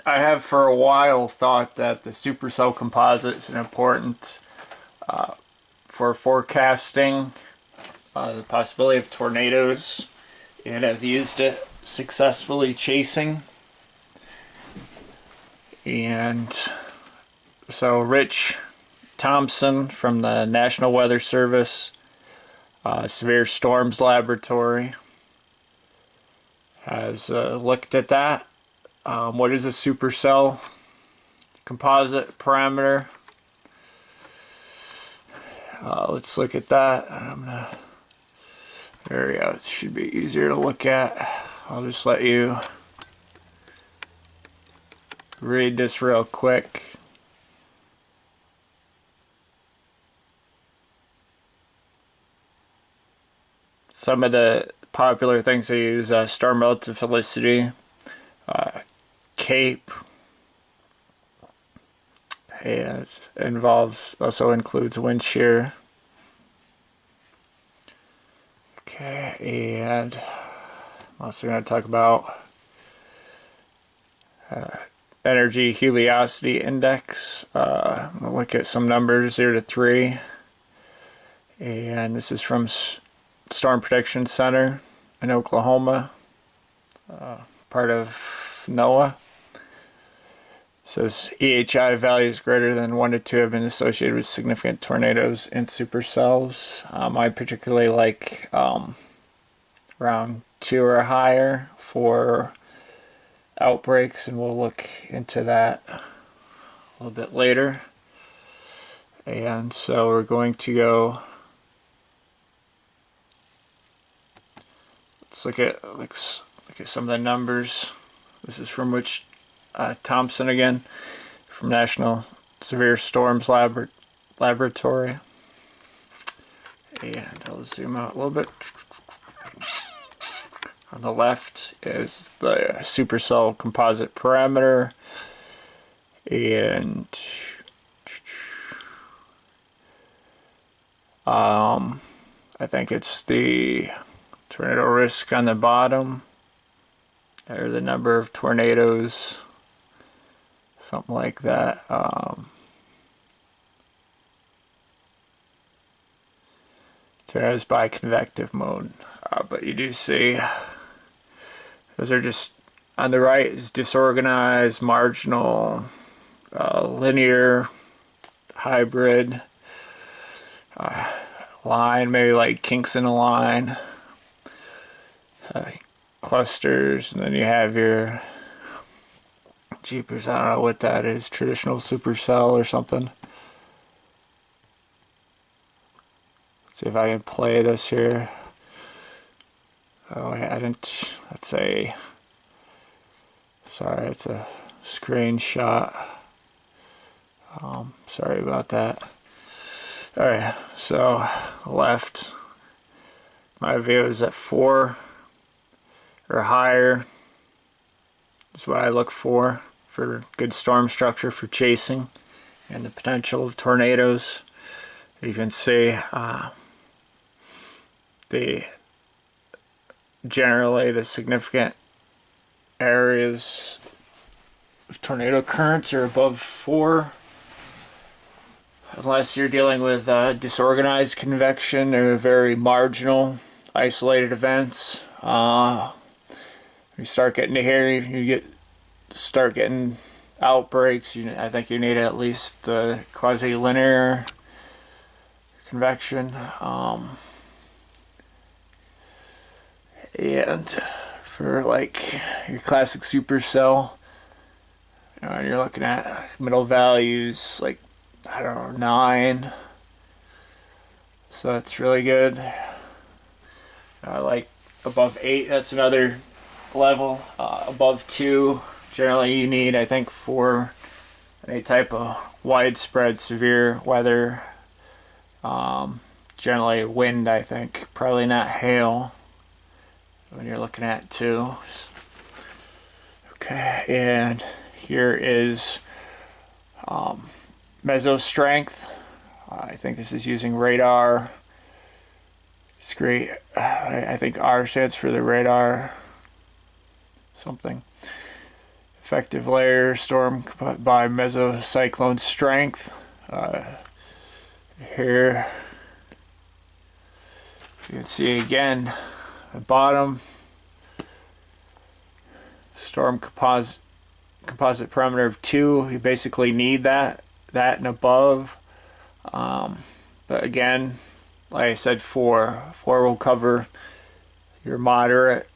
I have for a while thought that the Supercell Composite is an important for forecasting the possibility of tornadoes, and I've used it successfully chasing. And so Rich Thompson from the National Weather Service Severe Storms Laboratory has looked at that. What is a supercell composite parameter? Let's look at that. There we go. It should be easier to look at. I'll just let you read this real quick. Some of the popular things they use: storm relativity, CAPE, and it also includes wind shear. Okay, and I'm also going to talk about Energy-Heliocity index. We'll look at some numbers 0 to 3, and this is from Storm Prediction Center in Oklahoma, part of NOAA. Says EHI values greater than 1 to 2 have been associated with significant tornadoes and supercells. I particularly like around 2 or higher for outbreaks, and we'll look into that a little bit later. And so we're going to go. Let's look at some of the numbers. This is from Rich Thompson again, from National Severe Storms Laboratory. And I'll zoom out a little bit. On the left is the Supercell Composite parameter, and I think it's the tornado risk on the bottom, or the number of tornadoes, something like that. Tornadoes by convective mode, but you do see those are just on the right is disorganized, marginal, linear, hybrid, line, maybe like kinks in a line, clusters, and then you have your jeepers, I don't know what that is, traditional supercell or something. Let's see if I can play this here. Oh, I didn't. That's a. Sorry, it's a screenshot. Sorry about that. Alright, so left. My view is at 4 or higher. That's what I look for good storm structure for chasing and the potential of tornadoes. You can see generally the significant areas of tornado currents are above 4, unless you're dealing with disorganized convection or very marginal isolated events. You start getting to here, you start getting outbreaks. I think you need at least quasi-linear convection. And for like your classic supercell, you're looking at middle values like, I don't know, 9. So that's really good. Like above 8, that's another level. Above 2, generally you need, I think, for any type of widespread severe weather. Generally wind, I think, probably not hail when you're looking at 2. Okay, and here is meso strength. I think this is using radar. It's great. I think R stands for the radar something. effective layer storm by mesocyclone strength. Here you can see again the bottom storm composite parameter of 2. You basically need that and above. But again, like I said, 4 will cover your moderate.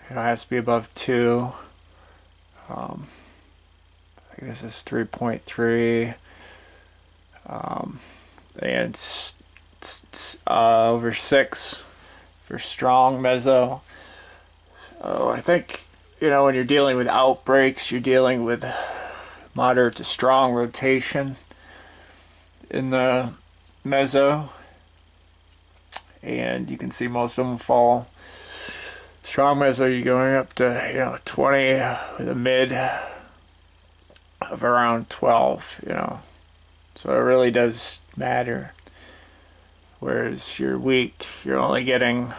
It has to be above 2. I think this is 3.3. And over 6 for strong meso. So I think, you know, when you're dealing with outbreaks, you're dealing with moderate to strong rotation in the meso, and you can see most of them fall. Strong meso, you're going up to, you know, 20 with a mid of around 12, you know, so it really does matter. Whereas you're weak, you're only getting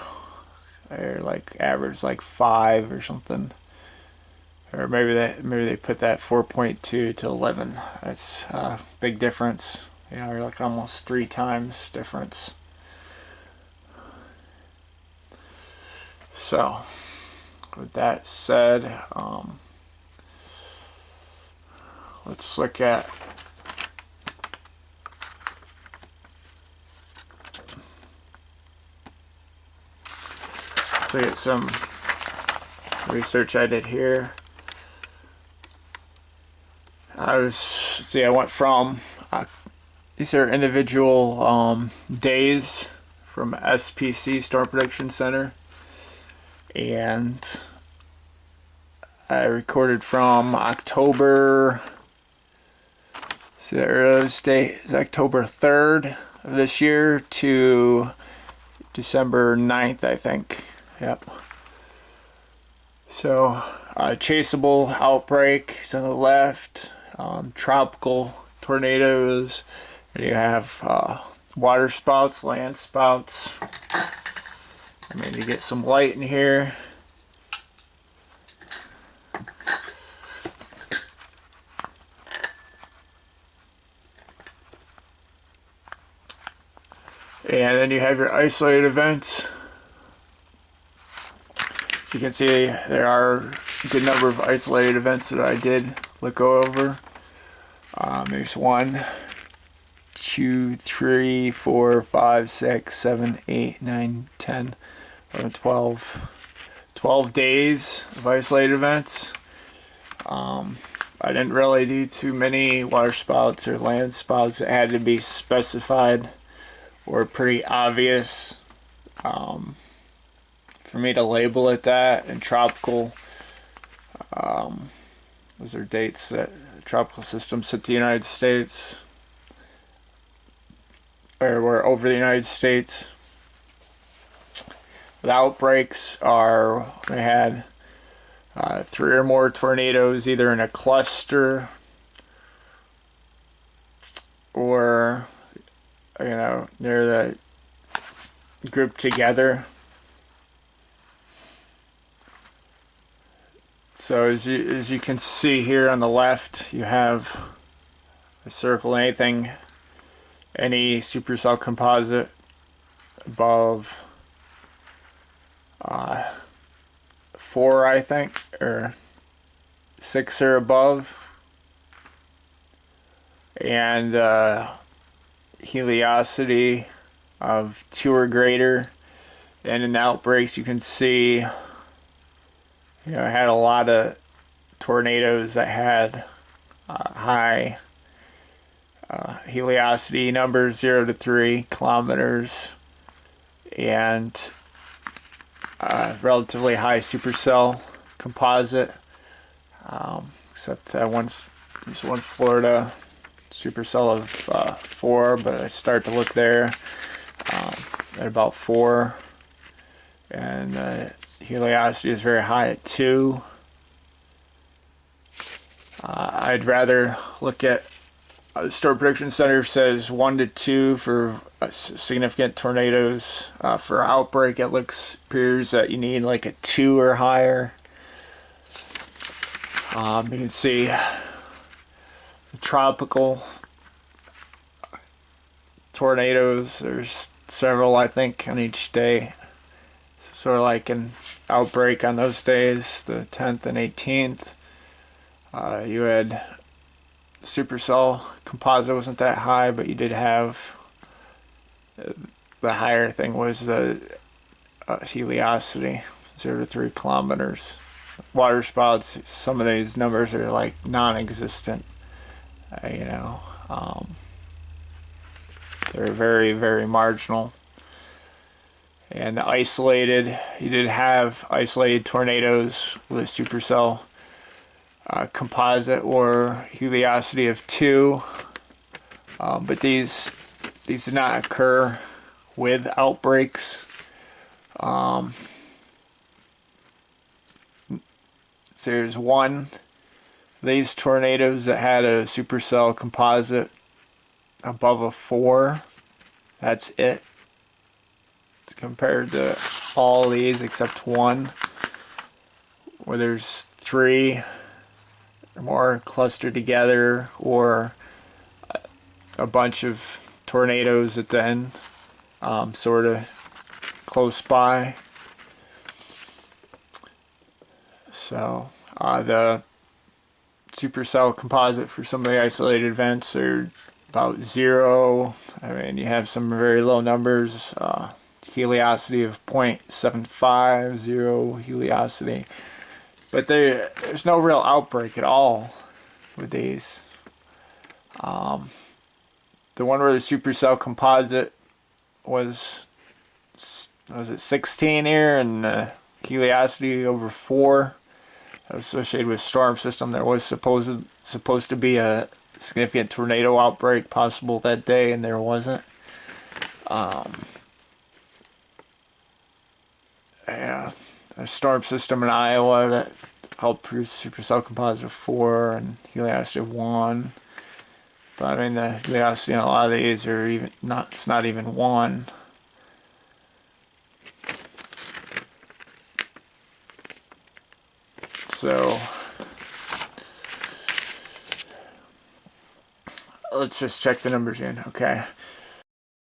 like average like 5 or something. Or maybe they put that 4.2 to 11. That's a big difference. You know, you're like almost 3 times difference. So, with that said, let's look at some research I did here. I went from these are individual days from SPC Storm Prediction Center, and I recorded from October. See, the earliest date is October 3rd of this year to December 9th, I think. Yep. So, chaseable outbreaks on the left, tropical tornadoes, and you have water spouts, land spouts. I mean, you get some light in here. And then you have your isolated events. As you can see, there are a good number of isolated events that I did go over. There's 1, 2, 3, 4, 5, 6, 7, 8, 9, 10, 11, 12 days of isolated events. I didn't really do too many water spouts or land spouts that had to be specified or pretty obvious for me to label it that. And tropical, those are dates that tropical systems hit the United States, or were over the United States. The outbreaks are, we had 3 or more tornadoes either in a cluster or, you know, near the group together. So as you can see here on the left, you have a circle, any Supercell composite above 4, I think, or 6 or above, and heliocity of 2 or greater. And in outbreaks, you can see, you know, I had a lot of tornadoes that had high heliocity numbers, 0 to 3 kilometers, and relatively high supercell composite, except there's one Florida supercell of 4, but I start to look there at about 4, and heliocity is very high at 2. I'd rather look at the Storm Prediction Center says 1 to 2 for significant tornadoes. For outbreak, it appears that you need like a 2 or higher. You can see the tropical tornadoes. There's several, I think, on each day. So sort of like an outbreak on those days, the 10th and 18th. You had Supercell Composite wasn't that high, but you did have the higher thing was the Heliocity, 0 to 3 kilometers. Water spouts, some of these numbers are like non-existent. You know, they're very, very marginal. And the isolated, you did have isolated tornadoes with a supercell composite or heliocity of 2, but these did not occur with outbreaks. So there's one of these tornadoes that had a supercell composite above a 4. That's it. It's compared to all these except one, where there's 3 or more clustered together, or a bunch of tornadoes at the end, sort of close by. So the supercell composite for some of the isolated events are about 0. I mean, you have some very low numbers. Heliocity of 0.75, 0 heliocity. But there's no real outbreak at all with these. The one where the supercell composite was it 16 here, and heliocity over 4, associated with storm system. There was supposed to be a significant tornado outbreak possible that day, and there wasn't. Yeah, a storm system in Iowa that helped produce supercell composite of 4 and heliocity of 1. But I mean, the heliocity in a lot of these are even not. It's not even 1. So let's just check the numbers in. Okay.